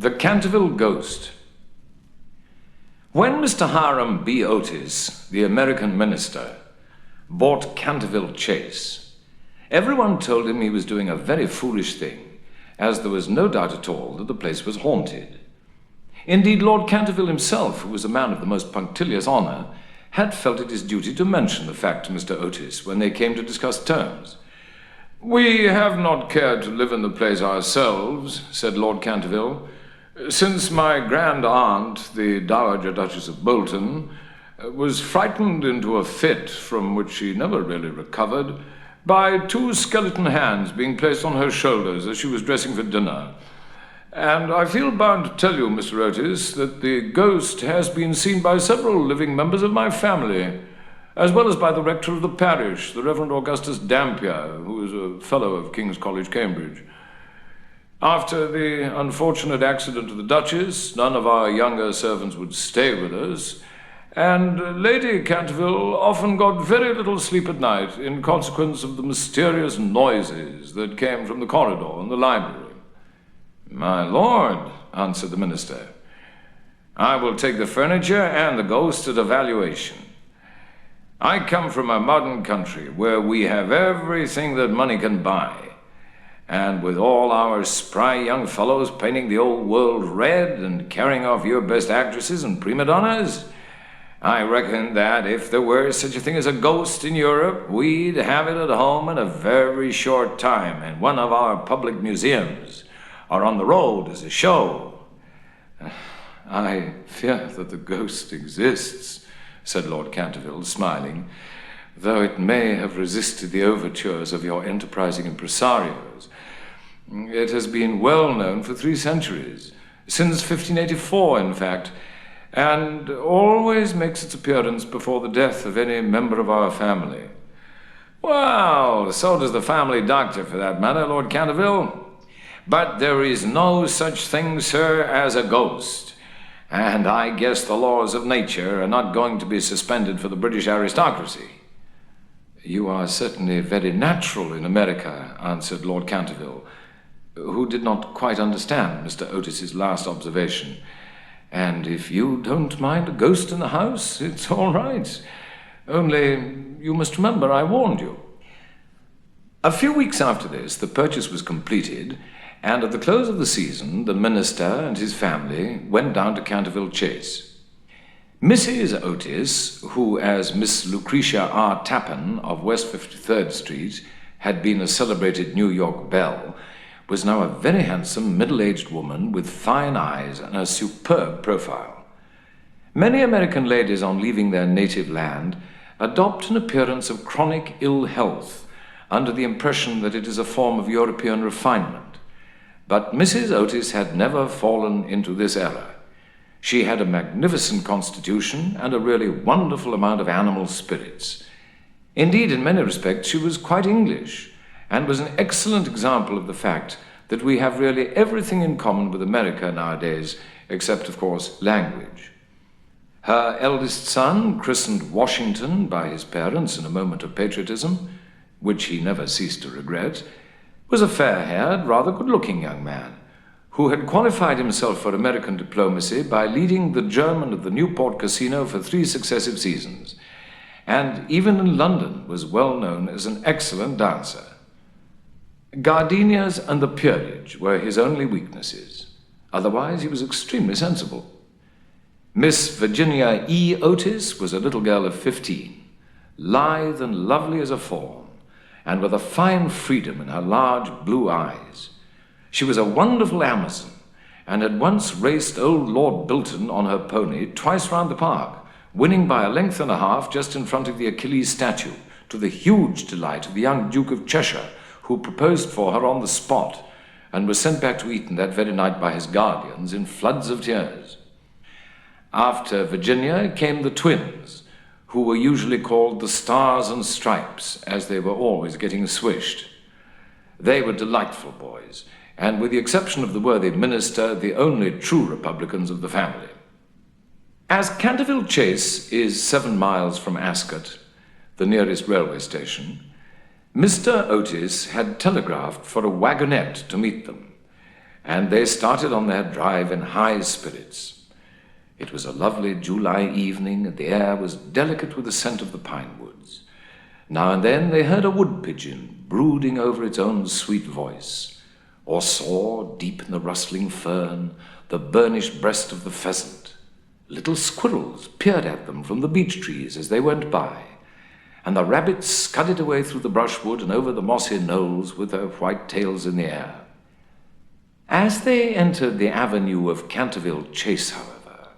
The Canterville Ghost. When Mr. Hiram B. Otis, the American minister, bought Canterville Chase, everyone told him he was doing a very foolish thing, as there was no doubt at all that the place was haunted. Indeed, Lord Canterville himself, who was a man of the most punctilious honor, had felt it his duty to mention the fact to Mr. Otis when they came to discuss terms. "We have not cared to live in the place ourselves," said Lord Canterville, "since my grand aunt, the Dowager Duchess of Bolton, was frightened into a fit from which she never really recovered by two skeleton hands being placed on her shoulders as she was dressing for dinner. And I feel bound to tell you, Mr. Otis, that the ghost has been seen by several living members of my family, as well as by the rector of the parish, the Reverend Augustus Dampier, who is a fellow of King's College, Cambridge. After the unfortunate accident to the Duchess, none of our younger servants would stay with us, and Lady Canterville often got very little sleep at night in consequence of the mysterious noises that came from the corridor and the library." "My lord," answered the minister, "I will take the furniture and the ghost at a valuation. I come from a modern country where we have everything that money can buy, and with all our spry young fellows painting the old world red and carrying off your best actresses and prima donnas, I reckon that if there were such a thing as a ghost in Europe, we'd have it at home in a very short time in one of our public museums, or on the road as a show." "I fear that the ghost exists," said Lord Canterville, smiling, "though it may have resisted the overtures of your enterprising impresarios. It has been well known for 3 centuries, since 1584, in fact, and always makes its appearance before the death of any member of our family." "Well, so does the family doctor, for that matter, Lord Canterville. But there is no such thing, sir, as a ghost, and I guess the laws of nature are not going to be suspended for the British aristocracy." "You are certainly very natural in America," answered Lord Canterville, who did not quite understand Mr. Otis's last observation. "And if you don't mind a ghost in the house, it's all right. Only, you must remember I warned you." A few weeks after this, the purchase was completed, and at the close of the season, the minister and his family went down to Canterville Chase. Mrs. Otis, who, as Miss Lucretia R. Tappan of West 53rd Street, had been a celebrated New York belle, was now a very handsome middle-aged woman with fine eyes and a superb profile. Many American ladies on leaving their native land adopt an appearance of chronic ill health under the impression that it is a form of European refinement. But Mrs. Otis had never fallen into this error. She had a magnificent constitution and a really wonderful amount of animal spirits. Indeed, in many respects, she was quite English, and was an excellent example of the fact that we have really everything in common with America nowadays, except, of course, language. Her eldest son, christened Washington by his parents in a moment of patriotism, which he never ceased to regret, was a fair-haired, rather good-looking young man, who had qualified himself for American diplomacy by leading the German of the Newport Casino for 3 successive seasons, and even in London was well known as an excellent dancer. Gardenias and the peerage were his only weaknesses. Otherwise, he was extremely sensible. Miss Virginia E. Otis was a little girl of 15, lithe and lovely as a fawn, and with a fine freedom in her large blue eyes. She was a wonderful Amazon, and had once raced old Lord Bilton on her pony twice round the park, winning by a length and a half just in front of the Achilles statue, to the huge delight of the young Duke of Cheshire, who proposed for her on the spot, and was sent back to Eton that very night by his guardians in floods of tears. After Virginia came the twins, who were usually called the Stars and Stripes, as they were always getting swished. They were delightful boys, and with the exception of the worthy minister, the only true Republicans of the family. As Canterville Chase is 7 miles from Ascot, the nearest railway station, Mr. Otis had telegraphed for a wagonette to meet them, and they started on their drive in high spirits. It was a lovely July evening, and the air was delicate with the scent of the pine woods. Now and then they heard a wood pigeon brooding over its own sweet voice, or saw, deep in the rustling fern, the burnished breast of the pheasant. Little squirrels peered at them from the beech trees as they went by, and the rabbits scudded away through the brushwood and over the mossy knolls with their white tails in the air. As they entered the avenue of Canterville Chase, however,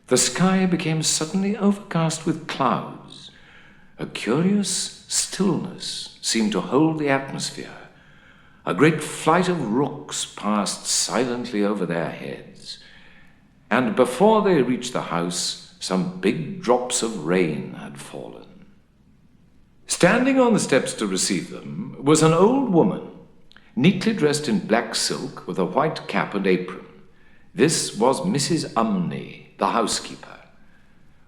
the sky became suddenly overcast with clouds. A curious stillness seemed to hold the atmosphere. A great flight of rooks passed silently over their heads, and before they reached the house, some big drops of rain had fallen. Standing on the steps to receive them was an old woman, neatly dressed in black silk with a white cap and apron. This was Mrs. Umney, the housekeeper,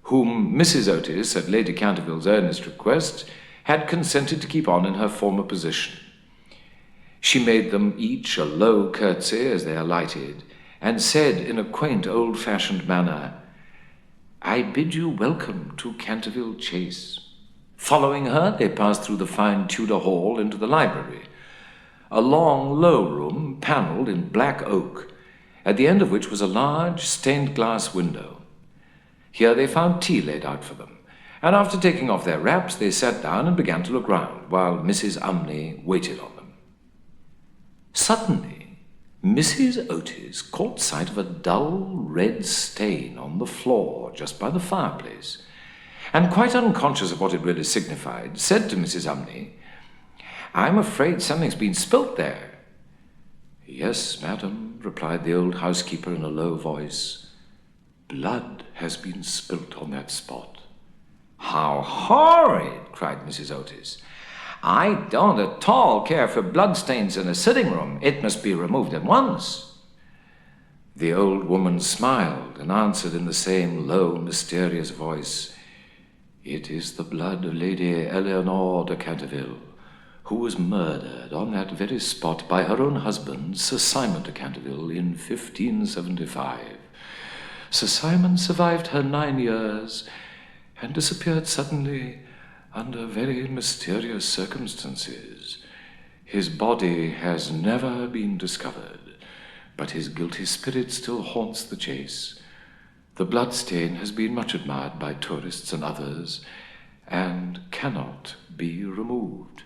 whom Mrs. Otis, at Lady Canterville's earnest request, had consented to keep on in her former position. She made them each a low curtsy as they alighted, and said in a quaint old-fashioned manner, "I bid you welcome to Canterville Chase." Following her, they passed through the fine Tudor hall into the library, a long, low room panelled in black oak, at the end of which was a large stained-glass window. Here they found tea laid out for them, and after taking off their wraps, they sat down and began to look round, while Mrs. Umney waited on them. Suddenly, Mrs. Otis caught sight of a dull red stain on the floor just by the fireplace, and quite unconscious of what it really signified, said to Mrs. Umney, "I'm afraid something's been spilt there." "Yes, madam," replied the old housekeeper in a low voice. "Blood has been spilt on that spot." "How horrid!" cried Mrs. Otis. "I don't at all care for bloodstains in a sitting room. It must be removed at once." The old woman smiled and answered in the same low, mysterious voice, "It is the blood of Lady Eleanor de Canterville, who was murdered on that very spot by her own husband, Sir Simon de Canterville, in 1575. Sir Simon survived her 9 years and disappeared suddenly under very mysterious circumstances. His body has never been discovered, but his guilty spirit still haunts the chase. The bloodstain has been much admired by tourists and others, and cannot be removed."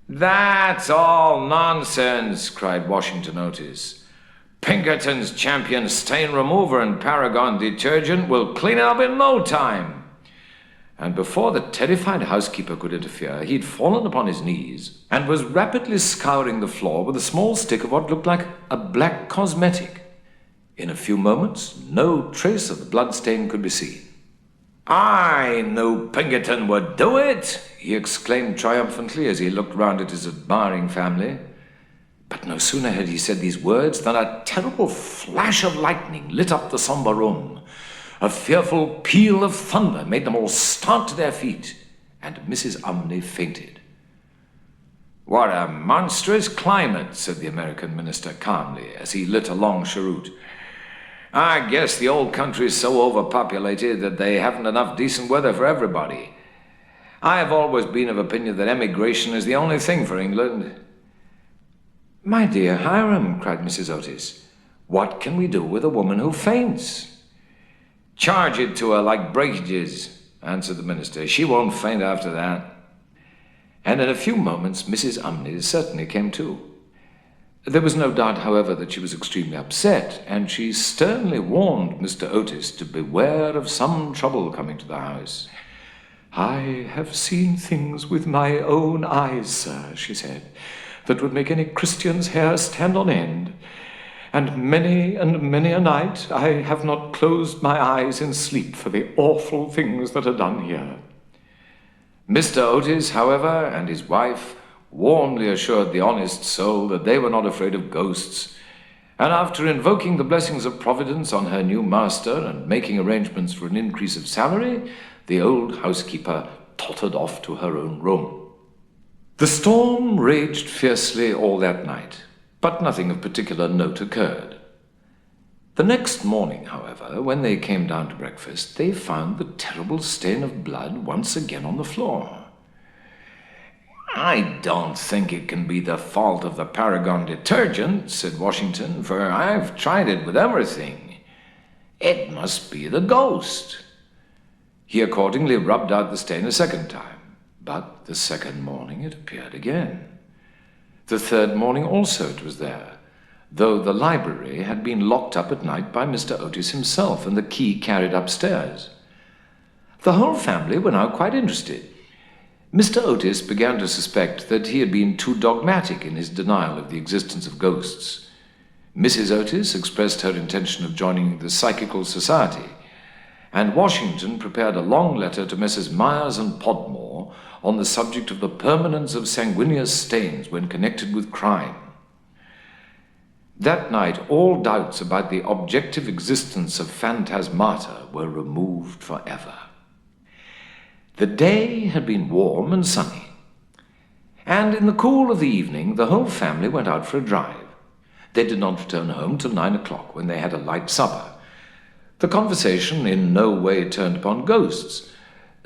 "That's all nonsense," cried Washington Otis. "Pinkerton's Champion Stain Remover and Paragon Detergent will clean it up in no time." And before the terrified housekeeper could interfere, he'd fallen upon his knees and was rapidly scouring the floor with a small stick of what looked like a black cosmetic. In a few moments, no trace of the bloodstain could be seen. "I knew Pinkerton would do it!" he exclaimed triumphantly as he looked round at his admiring family. But no sooner had he said these words than a terrible flash of lightning lit up the sombre room. A fearful peal of thunder made them all start to their feet, and Mrs. Umney fainted. "What a monstrous climate," said the American minister calmly as he lit a long cheroot. "I guess the old country's so overpopulated that they haven't enough decent weather for everybody. I have always been of opinion that emigration is the only thing for England." "My dear Hiram," cried Mrs. Otis, "what can we do with a woman who faints?" "Charge it to her like breakages," answered the minister. "She won't faint after that." And in a few moments Mrs. Umney certainly came to. There was no doubt, however, that she was extremely upset, and she sternly warned Mr. Otis to beware of some trouble coming to the house. "I have seen things with my own eyes, sir," she said, "that would make any Christian's hair stand on end. And many a night I have not closed my eyes in sleep for the awful things that are done here." Mr. Otis, however, and his wife warmly assured the honest soul that they were not afraid of ghosts, and after invoking the blessings of Providence on her new master and making arrangements for an increase of salary, the old housekeeper tottered off to her own room. The storm raged fiercely all that night. But nothing of particular note occurred. The next morning, however, when they came down to breakfast, they found the terrible stain of blood once again on the floor. "I don't think it can be the fault of the Paragon detergent," said Washington, "for I've tried it with everything. It must be the ghost." He accordingly rubbed out the stain a second time, but the second morning it appeared again. The third morning also it was there, though the library had been locked up at night by Mr. Otis himself and the key carried upstairs. The whole family were now quite interested. Mr. Otis began to suspect that he had been too dogmatic in his denial of the existence of ghosts. Mrs. Otis expressed her intention of joining the Psychical Society, and Washington prepared a long letter to Messrs. Myers and Podmore on the subject of the permanence of sanguineous stains when connected with crime. That night, all doubts about the objective existence of phantasmata were removed forever. The day had been warm and sunny, and in the cool of the evening the whole family went out for a drive. They did not return home till 9 o'clock, when they had a light supper. The conversation in no way turned upon ghosts,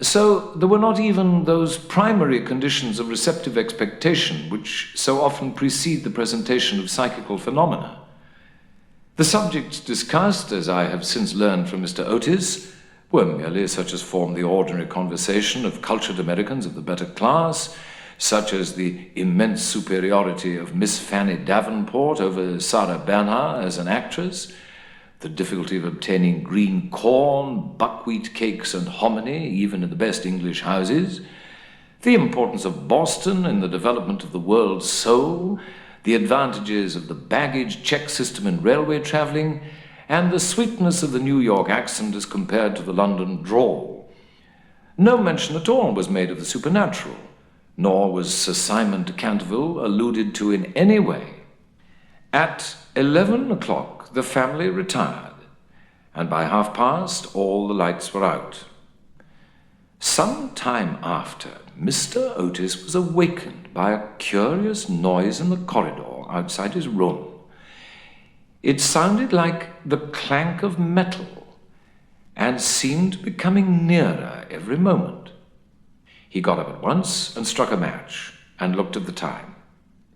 so there were not even those primary conditions of receptive expectation which so often precede the presentation of psychical phenomena. The subjects discussed, as I have since learned from Mr. Otis, were merely such as form the ordinary conversation of cultured Americans of the better class, such as the immense superiority of Miss Fanny Davenport over Sarah Bernhardt as an actress, the difficulty of obtaining green corn, buckwheat cakes, and hominy, even in the best English houses, the importance of Boston in the development of the world's soul, the advantages of the baggage check system in railway travelling, and the sweetness of the New York accent as compared to the London drawl. No mention at all was made of the supernatural, nor was Sir Simon de Canterville alluded to in any way. At 11 o'clock the family retired, and by past all the lights were out. Some time after, Mr. Otis was awakened by a curious noise in the corridor outside his room. It sounded like the clank of metal, and seemed becoming nearer every moment. He got up at once and struck a match, and looked at the time.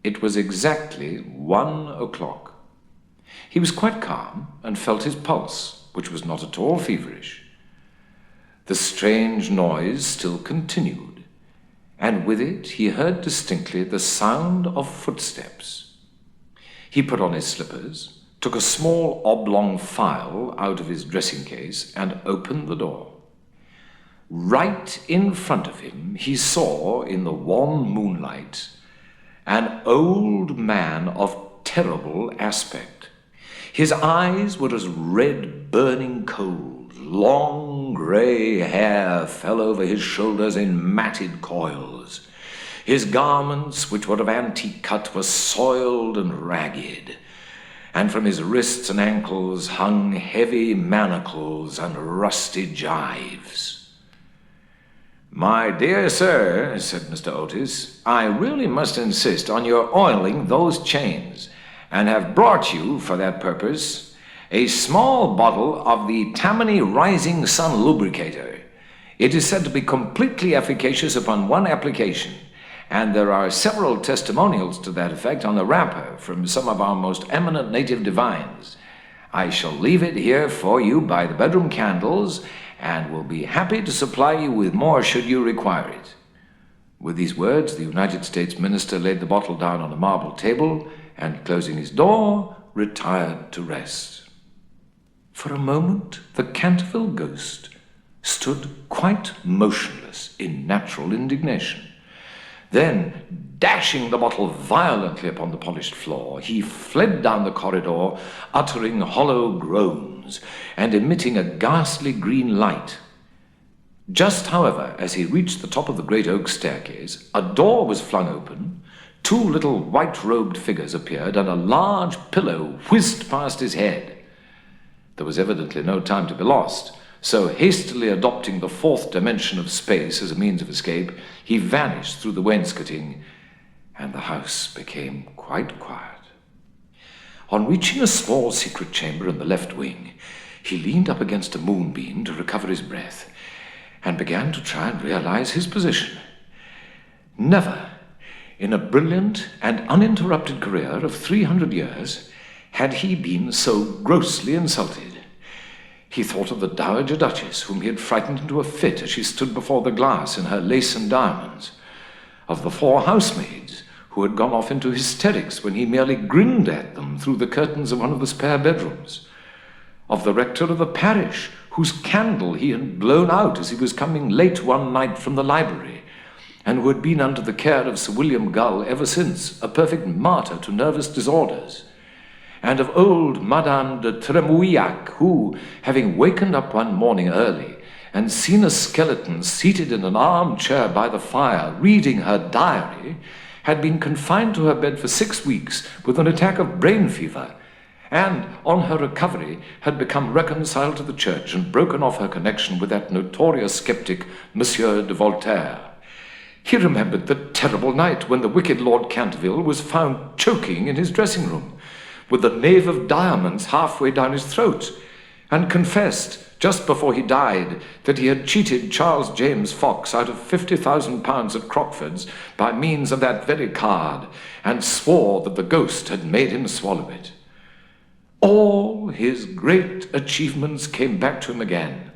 It was exactly 1 o'clock. He was quite calm, and felt his pulse, which was not at all feverish. The strange noise still continued, and with it he heard distinctly the sound of footsteps. He put on his slippers, took a small oblong file out of his dressing case, and opened the door. Right in front of him he saw, in the wan moonlight, an old man of terrible aspect. His eyes were as red burning coals. Long grey hair fell over his shoulders in matted coils. His garments, which were of antique cut, were soiled and ragged, and from his wrists and ankles hung heavy manacles and rusty gyves. "My dear sir," said Mr. Otis, "I really must insist on your oiling those chains, and have brought you, for that purpose, a small bottle of the Tammany Rising Sun Lubricator. It is said to be completely efficacious upon one application, and there are several testimonials to that effect on the wrapper from some of our most eminent native divines. I shall leave it here for you by the bedroom candles, and will be happy to supply you with more should you require it." With these words, the United States minister laid the bottle down on a marble table, and, closing his door, retired to rest. For a moment, the Canterville ghost stood quite motionless in natural indignation. Then, dashing the bottle violently upon the polished floor, he fled down the corridor, uttering hollow groans and emitting a ghastly green light. Just, however, as he reached the top of the great oak staircase, a door was flung open, two little white-robed figures appeared, and a large pillow whizzed past his head. There was evidently no time to be lost, so hastily adopting the fourth dimension of space as a means of escape, he vanished through the wainscoting, and the house became quite quiet. On reaching a small secret chamber in the left wing, he leaned up against a moonbeam to recover his breath and began to try and realize his position. Never, in a brilliant and uninterrupted career of 300 years, had he been so grossly insulted. He thought of the Dowager Duchess, whom he had frightened into a fit as she stood before the glass in her lace and diamonds, of the 4 housemaids who had gone off into hysterics when he merely grinned at them through the curtains of one of the spare bedrooms, of the rector of the parish, whose candle he had blown out as he was coming late one night from the library, and who had been under the care of Sir William Gull ever since, a perfect martyr to nervous disorders, and of old Madame de Tremouillac, who, having wakened up one morning early and seen a skeleton seated in an armchair by the fire reading her diary, had been confined to her bed for 6 weeks with an attack of brain fever, and, on her recovery, had become reconciled to the church and broken off her connection with that notorious skeptic, Monsieur de Voltaire. He remembered the terrible night when the wicked Lord Canterville was found choking in his dressing-room, with the knave of diamonds halfway down his throat, and confessed, just before he died, that he had cheated Charles James Fox out of £50,000 at Crockford's by means of that very card, and swore that the ghost had made him swallow it. All his great achievements came back to him again,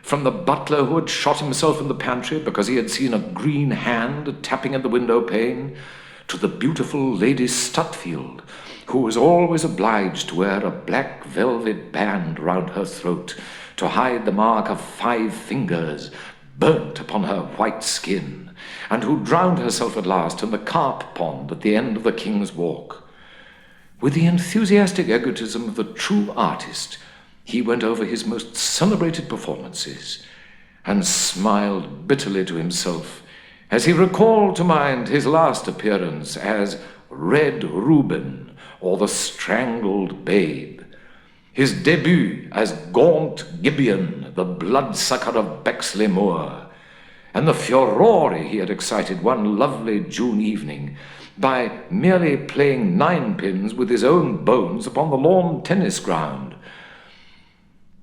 from the butler who had shot himself in the pantry because he had seen a green hand tapping at the window pane, to the beautiful Lady Stutfield, who was always obliged to wear a black velvet band round her throat to hide the mark of 5 fingers burnt upon her white skin, and who drowned herself at last in the carp pond at the end of the King's Walk. With the enthusiastic egotism of the true artist, he went over his most celebrated performances and smiled bitterly to himself as he recalled to mind his last appearance as Red Reuben or the Strangled Babe, his debut as Gaunt Gibeon, the bloodsucker of Bexley Moor, and the furore he had excited one lovely June evening by merely playing 9-pins with his own bones upon the lawn tennis ground.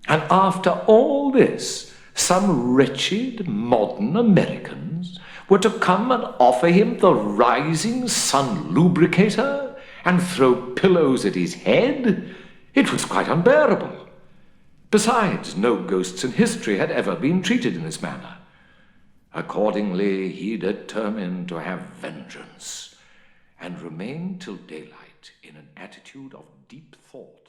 And after all this, some wretched modern Americans were to come and offer him the Rising Sun lubricator and throw pillows at his head? It was quite unbearable. Besides, no ghosts in history had ever been treated in this manner. Accordingly, he determined to have vengeance, and remained till daylight in an attitude of deep thought.